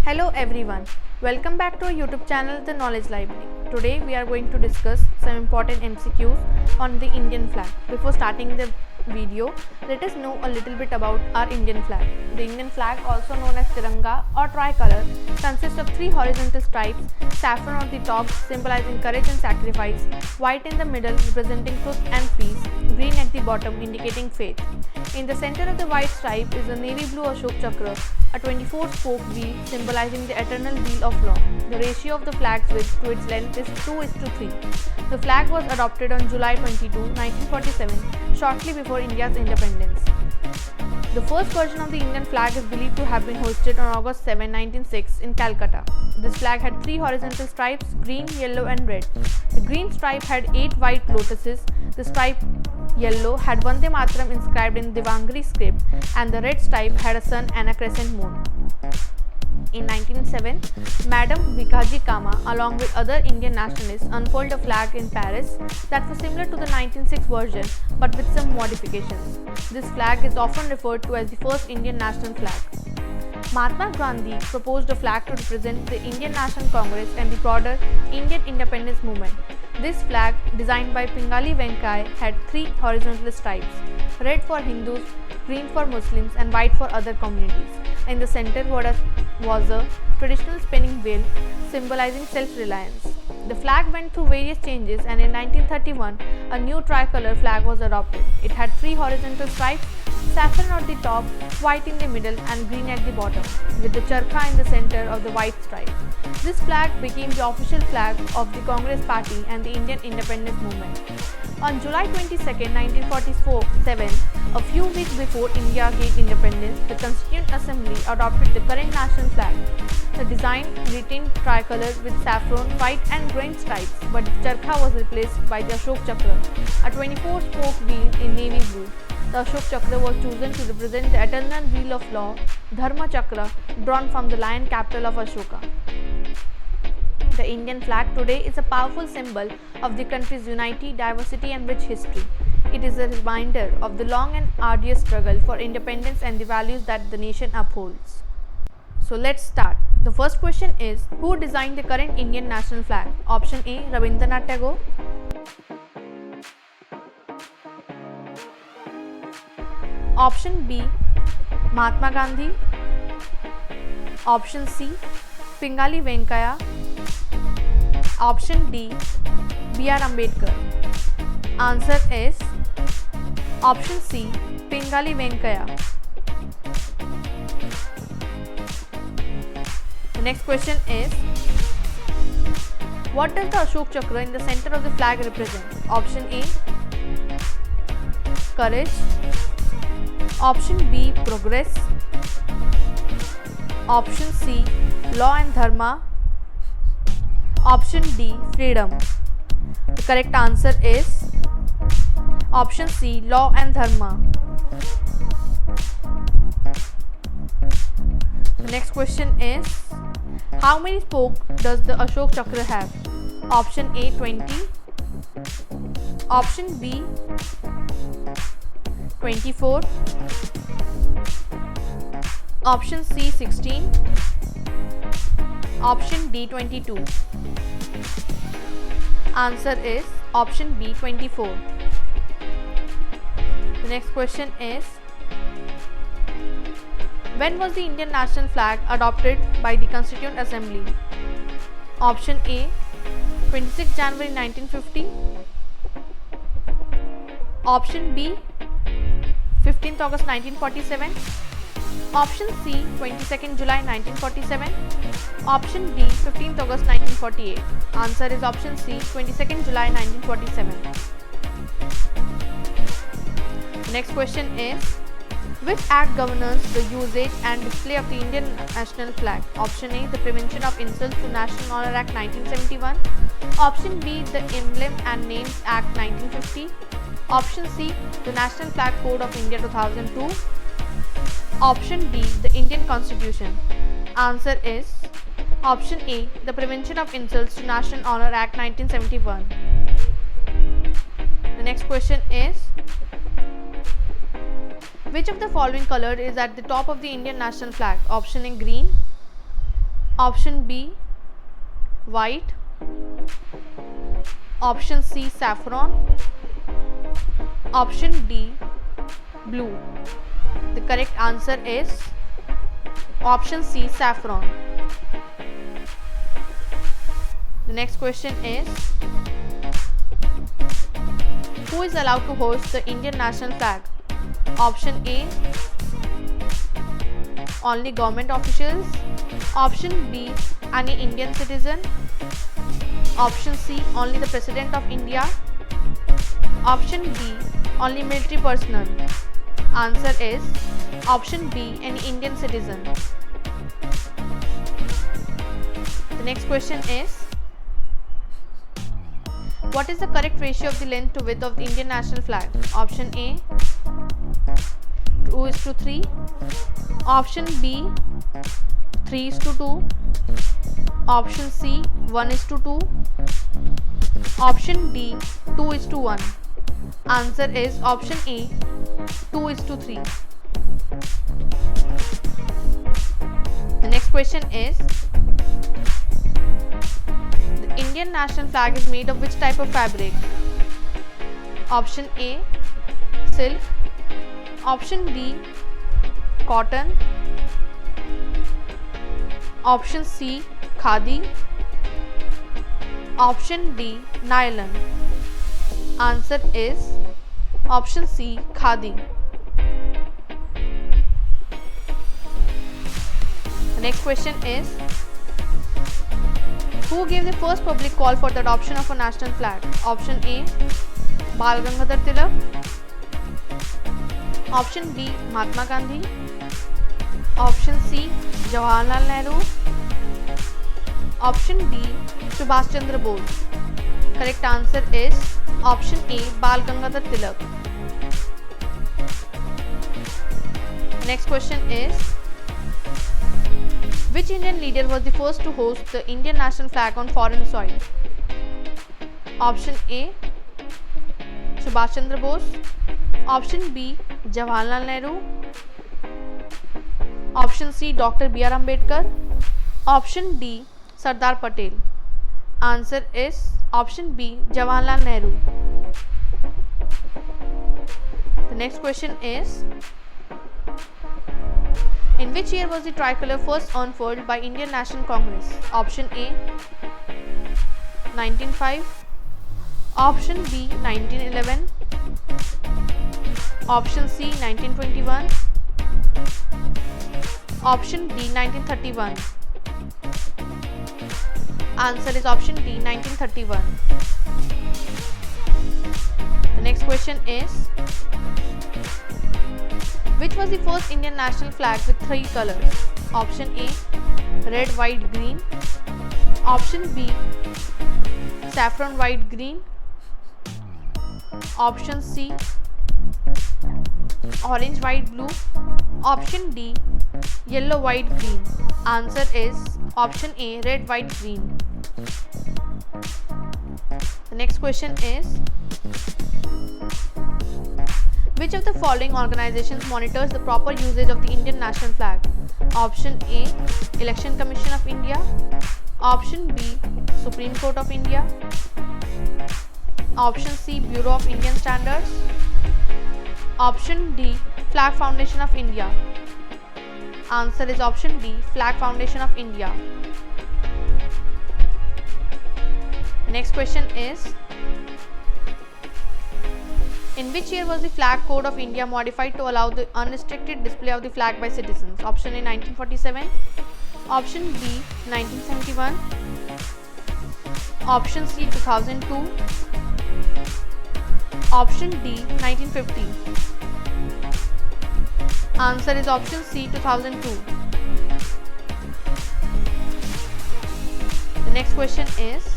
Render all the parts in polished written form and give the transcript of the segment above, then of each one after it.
Hello everyone, welcome back to our YouTube channel The Knowledge Library. Today we are going to discuss some important MCQs on the Indian flag. Before starting the video, let us know a little bit about our Indian flag. The Indian flag, also known as Tiranga or tricolor, consists of three horizontal stripes, saffron on the top symbolizing courage and sacrifice, white in the middle representing truth and peace, green at the bottom indicating faith. In the center of the white stripe is a navy blue Ashok Chakra, a 24-spoke wheel symbolizing the eternal wheel of law. The ratio of the flag's width to its length is 2:3. The flag was adopted on July 22, 1947, shortly before India's independence. The first version of the Indian flag is believed to have been hoisted on August 7, 1906 in Calcutta. This flag had three horizontal stripes, green, yellow and red. The green stripe had 8 white lotuses, the stripe yellow had Vande Mataram inscribed in Devangari script, and the red stripe had a sun and a crescent moon. In 1907, Madame Bhikaji Cama, along with other Indian nationalists, unfurled a flag in Paris that was similar to the 1906 version but with some modifications. This flag is often referred to as the first Indian national flag. Mahatma Gandhi proposed a flag to represent the Indian National Congress and the broader Indian independence movement. This flag, designed by Pingali Venkaiah, had 3 horizontal stripes, red for Hindus, green for Muslims and white for other communities. In the center was a traditional spinning wheel symbolizing self-reliance. The flag went through various changes, and in 1931 a new tricolor flag was adopted. It had 3 horizontal stripes, saffron at the top, white in the middle and green at the bottom, with the charkha in the center of the white stripe. This flag became the official flag of the Congress Party and the Indian independence movement. On July 22, 1947, a few weeks before India gained independence, the Constituent Assembly adopted the current national flag. The design retained tricolor with saffron, white and green stripes, but the charkha was replaced by the Ashok Chakra, a 24-spoke wheel in navy blue. The Ashok Chakra was chosen to represent the eternal wheel of law, Dharma Chakra, drawn from the lion capital of Ashoka. The Indian flag today is a powerful symbol of the country's unity, diversity and rich history. It is a reminder of the long and arduous struggle for independence and the values that the nation upholds. So let's start. The first question is, who designed the current Indian national flag? Option A, Rabindranath Tagore. Option B, Mahatma Gandhi. Option C, Pingali Venkaiah. Option D, B.R. Ambedkar. Answer is option C, Pingali Venkaiah. The next question is, what does the Ashok Chakra in the center of the flag represent? Option A, courage. Option B, progress. Option C, law and dharma. Option D, freedom. The correct answer is option C, law and dharma. The next question is, how many spokes does the Ashok Chakra have? Option A, 20. Option B, 24. Option C, 16. Option D, 22. Answer is option B, 24. The next question is, when was the Indian national flag adopted by the Constituent Assembly? Option A, 26 January 1950. Option B, 15th August 1947. Option C, 22nd July 1947. Option D, 15th August 1948. Answer is option C, 22nd July 1947. The next question is, which act governs the usage and display of the Indian national flag? Option A, the Prevention of Insults to National Honor Act 1971. Option B, the Emblem and Names Act 1950. Option C, the National Flag Code of India 2002. Option D, the Indian Constitution. Answer is option A, the Prevention of Insults to National Honor Act 1971. The next question is, which of the following color is at the top of the Indian national flag? Option A, green. Option B, white. Option C, saffron. Option D, blue. The correct answer is option C, saffron. The next question is, who is allowed to hoist the Indian national flag? Option A, only government officials. Option B, any Indian citizen. Option C, only the President of India. Option D, only military personnel. Answer is option B, any Indian citizen. The next question is, what is the correct ratio of the length to width of the Indian national flag? Option A, 2:3. Option B, 3:2. Option C, 1:2. Option D, 2:1. Answer is option A, 2:3. The next question is, the Indian national flag is made of which type of fabric? Option A, silk. Option B, cotton. Option C, khadi. Option D, nylon. Answer is option C, khadi. The next question is, who gave the first public call for the adoption of a national flag? Option A, Bal Gangadhar Tilak. Option B, Mahatma Gandhi. Option C, Jawaharlal Nehru. Option D, Subhash Chandra Bose. Correct answer is option A, Bal Gangadhar Tilak. Next question is, which Indian leader was the first to host the Indian national flag on foreign soil? Option A, Subhash Chandra Bose. Option B, Jawaharlal Nehru. Option C, Dr. B.R. Ambedkar. Option D, Sardar Patel. Answer is option B, Jawaharlal Nehru. The next question is, in which year was the tricolor first unfurled by Indian National Congress? Option A, 1905. Option B, 1911. Option C, 1921. Option D, 1931. Answer is option D, 1931. The next question is, which was the first Indian national flag with 3 colors? Option A, red, white, green. Option B, saffron, white, green. Option C, orange, white, blue. Option D, yellow, white, green. Answer is option A, red, white, green. The next question is, which of the following organizations monitors the proper usage of the Indian national flag? Option A, Election Commission of India. Option B, Supreme Court of India. Option C, Bureau of Indian Standards. Option D, Flag Foundation of India. Answer is option D, Flag Foundation of India. The next question is, in which year was the Flag Code of India modified to allow the unrestricted display of the flag by citizens? Option A, 1947. Option B, 1971. Option C, 2002. Option D, 1950. Answer is option C, 2002. The next question is,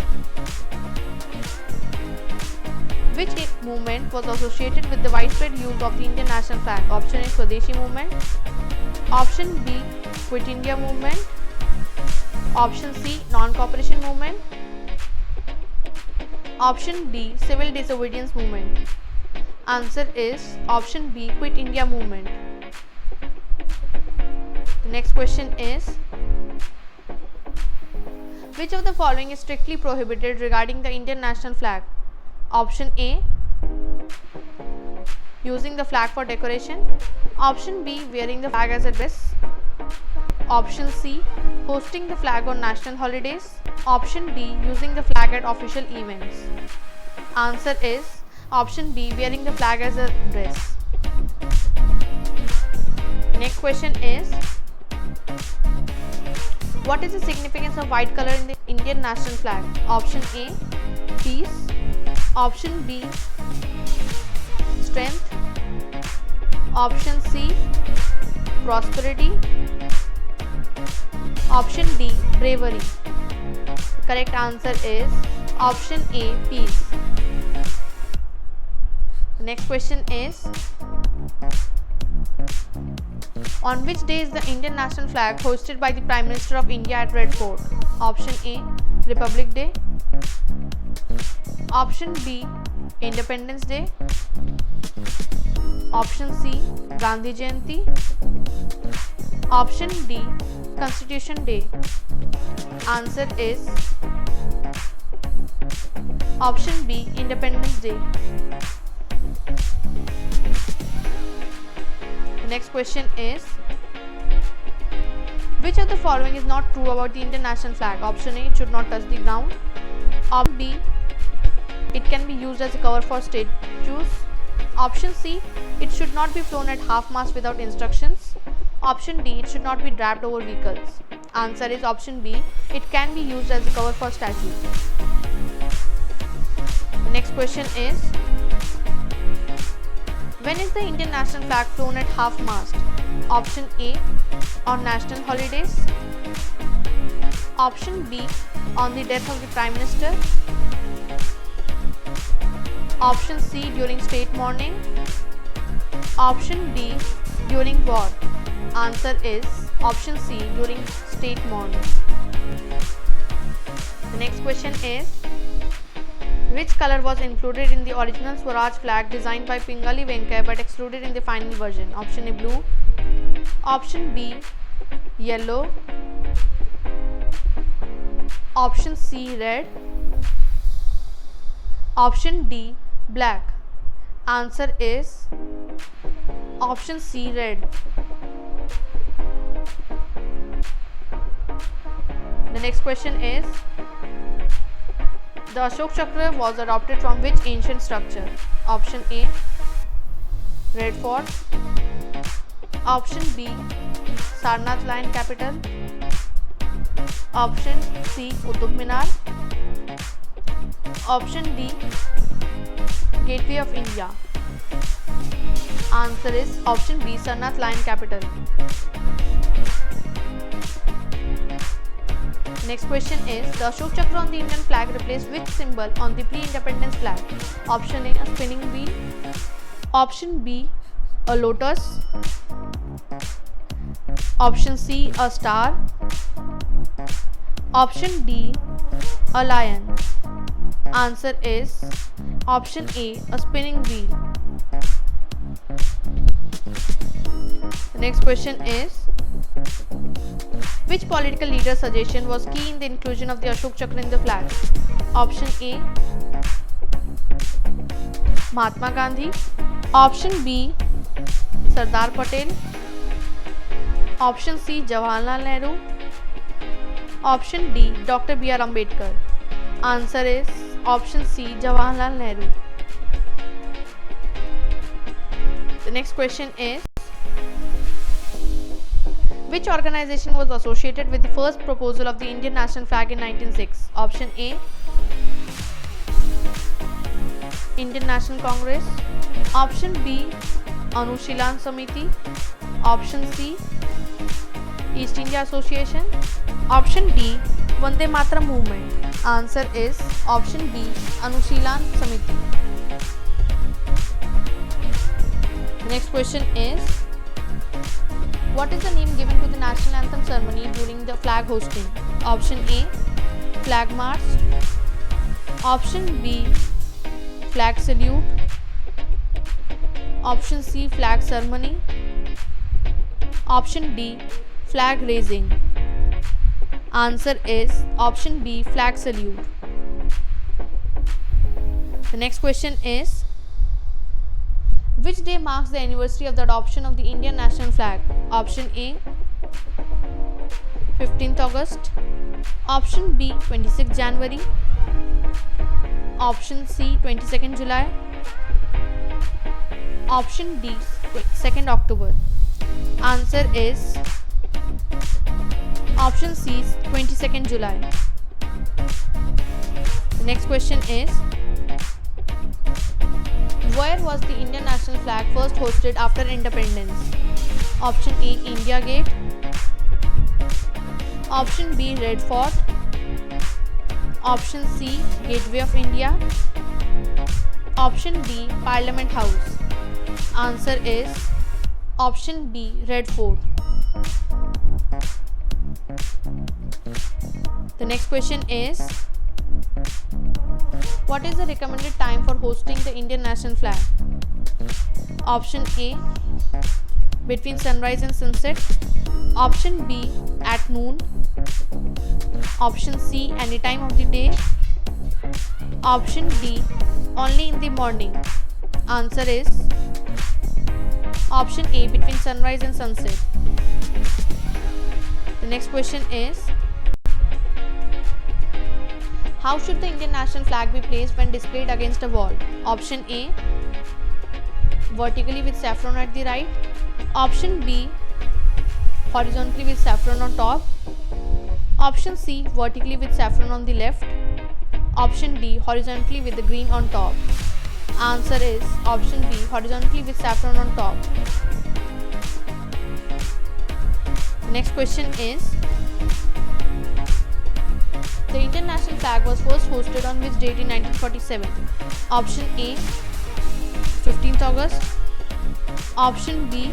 which movement was associated with the widespread use of the Indian national flag? Option A, Swadeshi movement. Option B, Quit India movement. Option C, non-cooperation movement. Option D, civil disobedience movement. Answer is option B, Quit India movement. The next question is, Which of the following is strictly prohibited regarding the Indian national flag? Option A, using the flag for decoration. Option B, wearing the flag as a dress. Option C, hosting the flag on national holidays. Option D, using the flag at official events. Answer is option B, wearing the flag as a dress. Next question is, what is the significance of white color in the Indian national flag? Option A, peace. Option B, strength. Option C, prosperity. Option D, bravery. The correct answer is option A, peace. The next question is, on which day is the Indian national flag hoisted by the Prime Minister of India at Red Fort? Option A, Republic Day. Option B, Independence Day. Option C, Gandhi Jayanti. Option D, Constitution Day. Answer is option B, Independence Day. The next question is, which of the following is not true about the Indian national flag? Option A, it should not touch the ground. Option B, it can be used as a cover for statues. Option C, it should not be flown at half-mast without instructions. Option D, it should not be draped over vehicles. Answer is option B, it can be used as a cover for statues. The next question is, when is the Indian national flag flown at half-mast? Option A, on national holidays. Option B, on the death of the Prime Minister. Option C, during state mourning. Option D, during war. Answer is option C, during state mourning. The next question is, which color was included in the original Swaraj flag designed by Pingali Venkaya but excluded in the final version? Option A, blue. Option B, yellow. Option C, red. Option D, black. Answer is option C, red. The next question is, the Ashok Chakra was adopted from which ancient structure? Option A, Red Fort. Option B, Sarnath Lion Capital. Option C, Qutub Minar. Option D, Gateway of India. Answer is option B, Sarnath Lion Capital. Next question is, the Ashok Chakra on the Indian flag replaced which symbol on the pre-independence flag? Option A, a spinning wheel. Option B, a lotus. Option C, a star. Option D, a lion. Answer is option A, a spinning wheel. The next question is, which political leader's suggestion was key in the inclusion of the Ashok Chakra in the flag? Option A, Mahatma Gandhi. Option B, Sardar Patel. Option C, Jawaharlal Nehru. Option D, Dr. B.R. Ambedkar. Answer is option C, Jawaharlal Nehru. The next question is, which organization was associated with the first proposal of the Indian national flag in 1906? Option A, Indian National Congress. Option B, Anushilan Samiti. Option C, East India Association. Option D, Vande Mataram movement. Answer is option B, Anushilan Samiti. Next question is, what is the name given to the national anthem ceremony during the flag hosting? Option A, flag march. Option B, flag salute. Option C, flag ceremony. Option D, flag raising. Answer is option B, flag salute. The next question is, which day marks the anniversary of the adoption of the Indian national flag? Option A, 15th August. Option B, 26th January. Option C, 22nd July. Option D, 2nd October. Answer is option C, 22nd July. The next question is, where was the Indian national flag first hosted after independence? Option A, India Gate. Option B, Red Fort. Option C, Gateway of India. Option D, Parliament House. Answer is option B, Red Fort. The next question is, what is the recommended time for hosting the Indian national flag? Option A, between sunrise and sunset. Option B, at noon. Option C, any time of the day. Option D, only in the morning. Answer is option A, between sunrise and sunset. The next question is, how should the Indian national flag be placed when displayed against a wall? Option A, vertically with saffron at the right. Option B, horizontally with saffron on top. Option C, vertically with saffron on the left. Option D, horizontally with the green on top. Answer is option B, horizontally with saffron on top. The next question is, the Indian national flag was first hosted on which date in 1947? Option A, 15th August. Option B,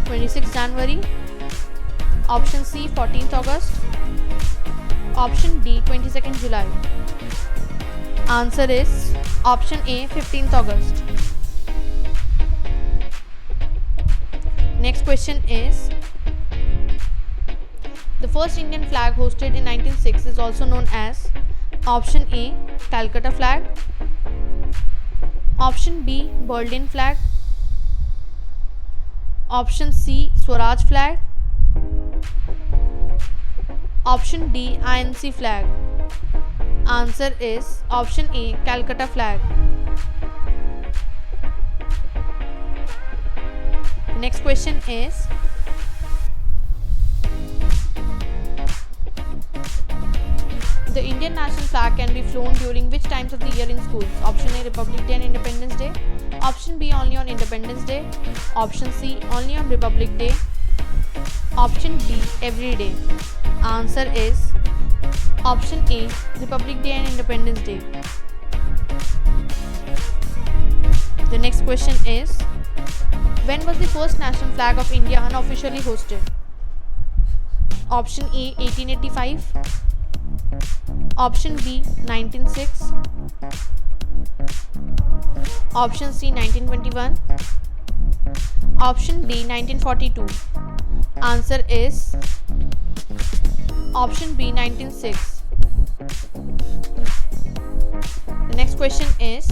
26th January. Option C, 14th August. Option D, 22nd July. Answer is option A, 15th August. Next question is, the first Indian flag hosted in 1906 is also known as option A, Calcutta flag. Option B, Berlin flag. Option C, Swaraj flag. Option D, INC flag. Answer is option A, Calcutta flag. The next question is, the Indian national flag can be flown during which times of the year in schools? Option A, Republic Day and Independence Day. Option B, only on Independence Day. Option C, only on Republic Day. Option D, every day. Answer is option A, Republic Day and Independence Day. The next question is, when was the first national flag of India unofficially hosted? Option A, 1885. Option B, 1906. Option C, 1921. Option D, 1942. Answer is option B, 1906. The next question is,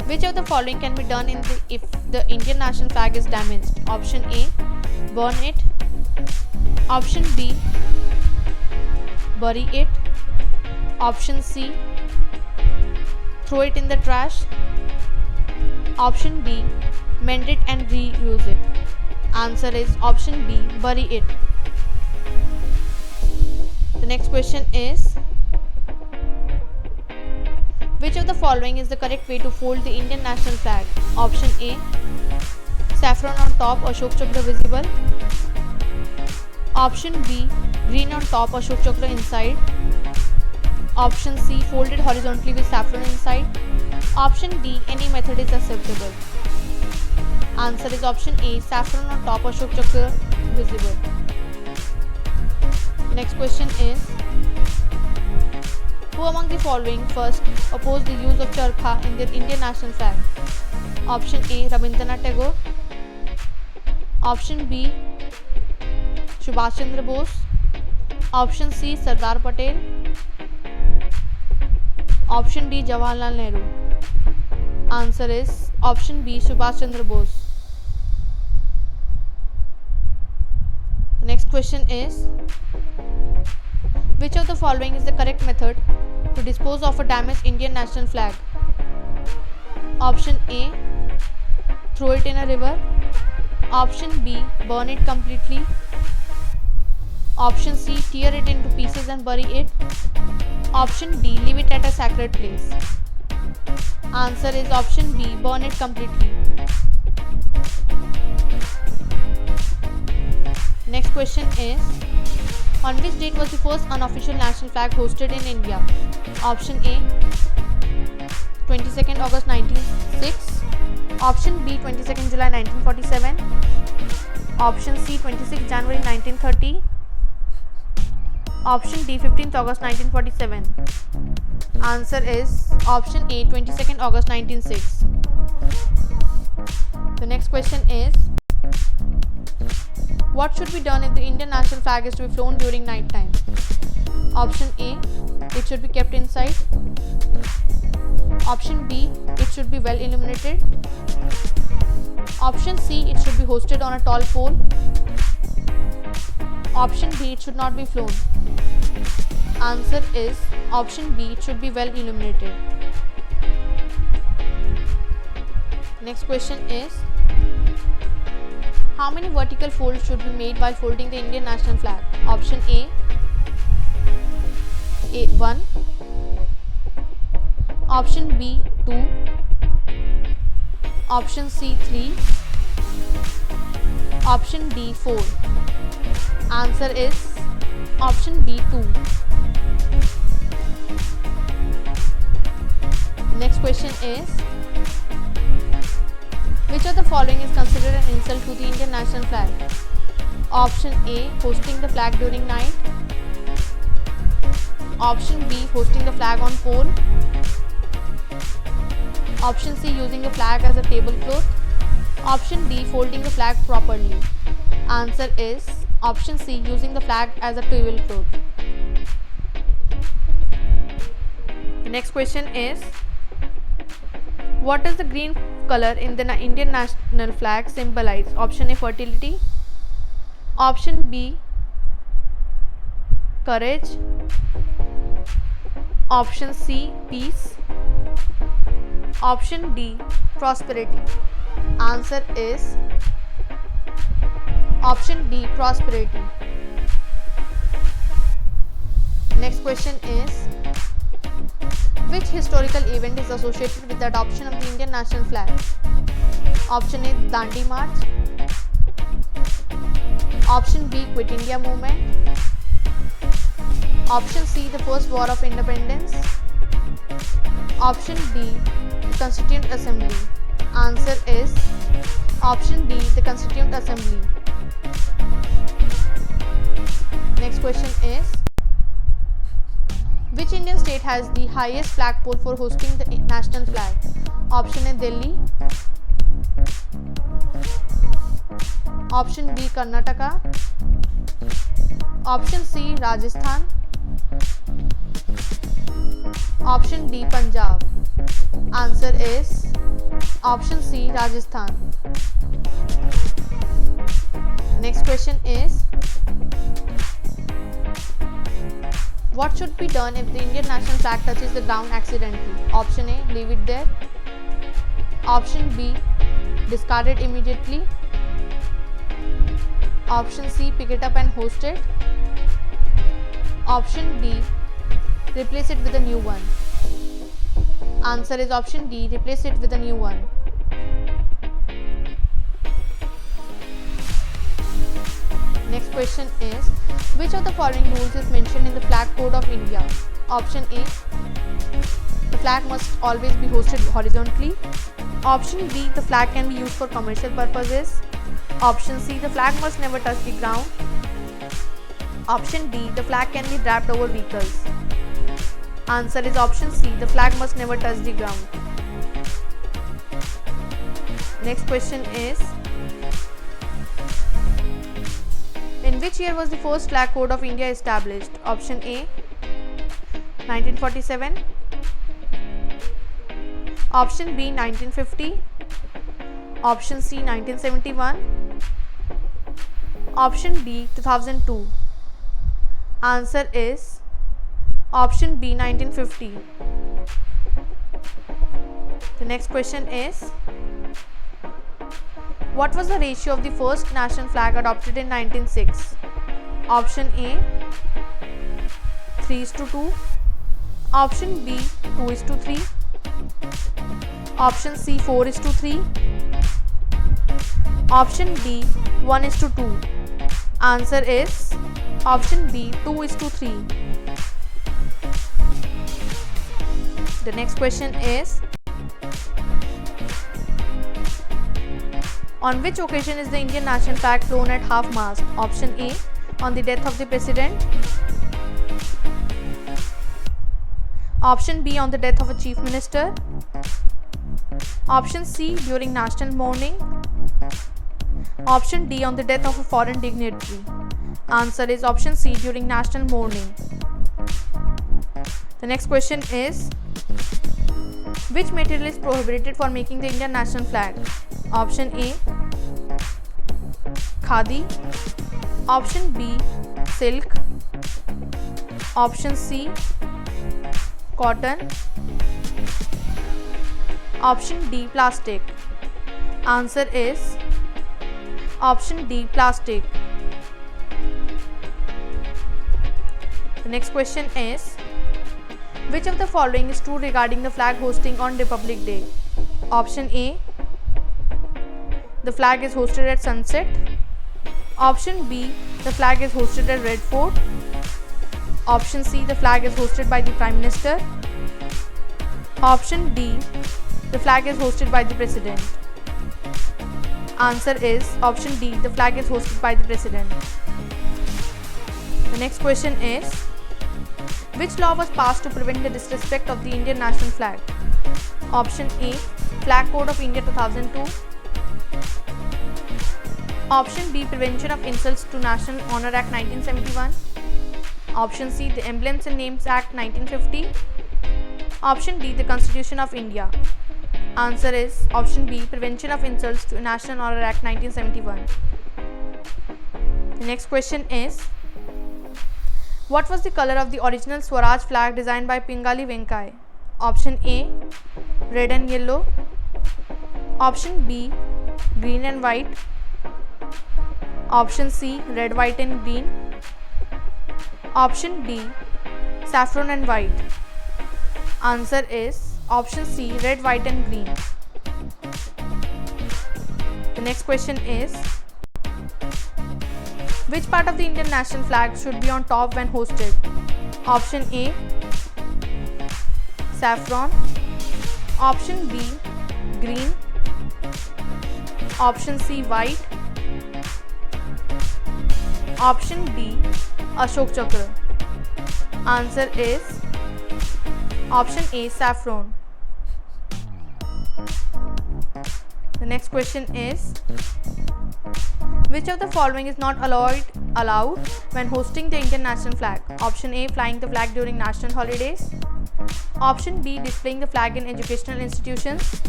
which of the following can be done if the Indian national flag is damaged? Option A, burn it. Option B, bury it. Option C, throw it in the trash. Option D, mend it and reuse it. Answer is option B, bury it. The next question is, which of the following is the correct way to fold the Indian national flag? Option A, saffron on top, Ashok Chakra visible. Option B, green on top, Ashok Chakra inside. Option C, folded horizontally with saffron inside. Option D, any method is acceptable. Answer is option A, saffron on top, Ashok Chakra visible. Next question is, who among the following first opposed the use of charkha in the Indian national flag? Option A, Rabindranath Tagore. Option B, Subhash Chandra Bose. Option C, Sardar Patel. Option D, Jawaharlal Nehru. Answer is option B, Subhash Chandra Bose. The next question is, which of the following is the correct method to dispose of a damaged Indian national flag? Option A, throw it in a river. Option B, burn it completely. Option C, tear it into pieces and bury it. Option D, leave it at a sacred place. Answer is option B, burn it completely. Next question is, on which date was the first unofficial national flag hosted in India? Option A, 22nd August 1906. Option B, 22nd July 1947. Option C, 26th January 1930. Option D, 15th August 1947. Answer is option A, 22nd August 1906. The next question is, what should be done if the Indian national flag is to be flown during night time? Option A, it should be kept inside. Option B, it should be well illuminated. Option C, it should be hosted on a tall pole. Option D, it should not be flown. Answer is option B, it should be well illuminated. Next question is, how many vertical folds should be made while folding the Indian national flag? Option A, 1. Option B, 2. Option C, 3. Option D, 4. Answer is option B, 2. Next question is, which of the following is considered an insult to the Indian national flag? Option A, hosting the flag during night. Option B, hosting the flag on pole. Option C, using the flag as a tablecloth. Option D, folding the flag properly. Answer is option C, using the flag as a tablecloth. The next question is, what does the green color in the Indian national flag symbolize? Option A, fertility. Option B, courage. Option C, peace. Option D, prosperity. Answer is option D, prosperity. Next question is, which historical event is associated with the adoption of the Indian national flag? Option A, Dandi March. Option B, Quit India Movement. Option C, the First War of Independence. Option D, the Constituent Assembly. Answer is option D, the Constituent Assembly. Next question is, which Indian state has the highest flagpole for hosting the national flag? Option A, Delhi. Option B, Karnataka. Option C, Rajasthan. Option D, Punjab. Answer is option C, Rajasthan. Next question is, what should be done if the Indian national flag touches the ground accidentally? Option A, leave it there. Option B, discard it immediately. Option C, pick it up and host it. Option D, replace it with a new one. Answer is option D, replace it with a new one. Next question is, which of the following rules is mentioned in the Flag Code of India? Option A, the flag must always be hosted horizontally. Option B, the flag can be used for commercial purposes. Option C, the flag must never touch the ground. Option D, the flag can be draped over vehicles. Answer is option C, the flag must never touch the ground. Next question is, in In which year was the first flag code of India established? Option A 1947, option B 1950, option C 1971, option D 2002. Answer is option B 1950. The next question is, what was the ratio of the first national flag adopted in 1906? Option A 3:2, option B 2:3, option C 4:3, option D 1:2. Answer is option B 2:3. The next question is, on which occasion is the Indian national flag flown at half-mast? Option A on the death of the President, option B on the death of a Chief Minister, option C during national mourning, option D on the death of a foreign dignitary. Answer is option C during national mourning. The next question is, which material is prohibited for making the Indian national flag? Option A khadi, option B silk, option C cotton, option D plastic. Answer is option D plastic. The next question is, which of the following is true regarding the flag hosting on Republic Day? Option A, the flag is hosted at sunset. Option B, the flag is hosted at Red Fort. Option C, the flag is hosted by the Prime Minister. Option D, the flag is hosted by the President. Answer is option D, the flag is hosted by the President. The next question is, which law was passed to prevent the disrespect of the Indian national flag? Option A, Flag Code of India 2002. Option B, Prevention of Insults to National Honor Act 1971. Option C, the Emblems and Names Act 1950. Option D, the Constitution of India. Answer is option B, Prevention of Insults to National Honor Act 1971. The next question is, what was the color of the original Swaraj flag designed by Pingali Venkaiah? Option A, red and yellow. Option B, green and white. Option C, red, white and green. Option D, saffron and white. Answer is option C, red, white and green. The next question is, which part of the Indian national flag should be on top when hosted? Option A, saffron. Option B, green. Option C, white. Option D, Ashok Chakra. Answer is option A, saffron. The next question is, which of the following is not allowed when hosting the Indian national flag? Option A, flying the flag during national holidays. Option B, displaying the flag in educational institutions.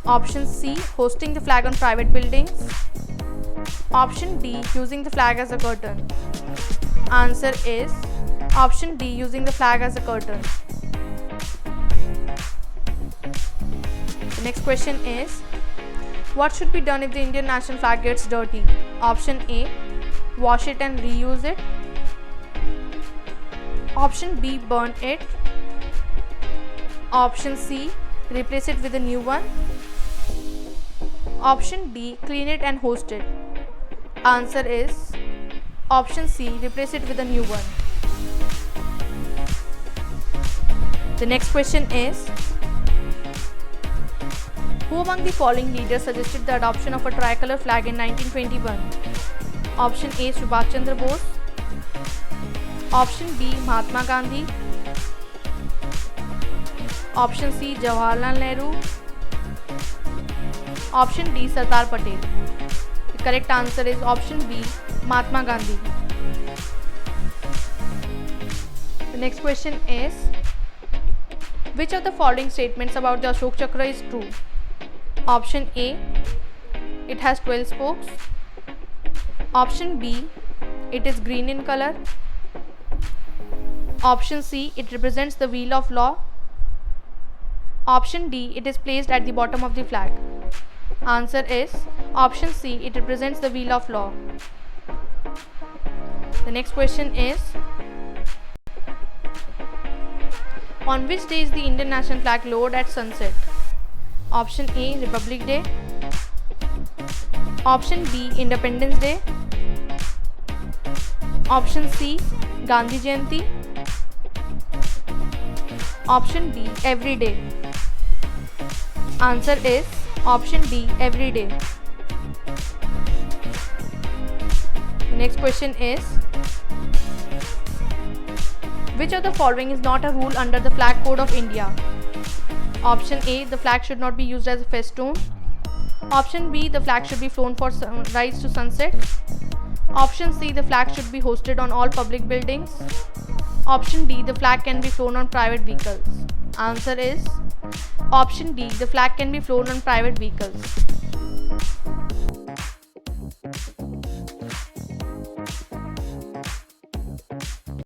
Option C, hosting the flag on private buildings. Option D, using the flag as a curtain. Answer is option D, using the flag as a curtain. The next question is, what should be done if the Indian national flag gets dirty? Option A, wash it and reuse it. Option B, burn it. Option C, replace it with a new one. Option D, clean it and host it. Answer is option C, replace it with a new one. The next question is, who among the following leaders suggested the adoption of a tricolor flag in 1921? Option A, Subhash Chandra Bose. Option B, Mahatma Gandhi. Option C, Jawaharlal Nehru. Option D, Sardar Patel. The correct answer is option B, Mahatma Gandhi. The next question is, which of the following statements about the Ashok Chakra is true? Option A, it has 12 spokes. Option B, it is green in color. Option C, it represents the wheel of law. Option D, it is placed at the bottom of the flag. Answer is option C, it represents the wheel of law. The next question is, on which day is the Indian national flag lowered at sunset? Option A, Republic Day. Option B, Independence Day. Option C, Gandhi Jayanti. Option D, every day. Answer is option D, every day. The next question is, which of the following is not a rule under the Flag Code of India? Option A, the flag should not be used as a festoon. Option B, the flag should be flown for sunrise to sunset. Option C, the flag should be hoisted on all public buildings. Option D, the flag can be flown on private vehicles. Answer is option D, the flag can be flown on private vehicles.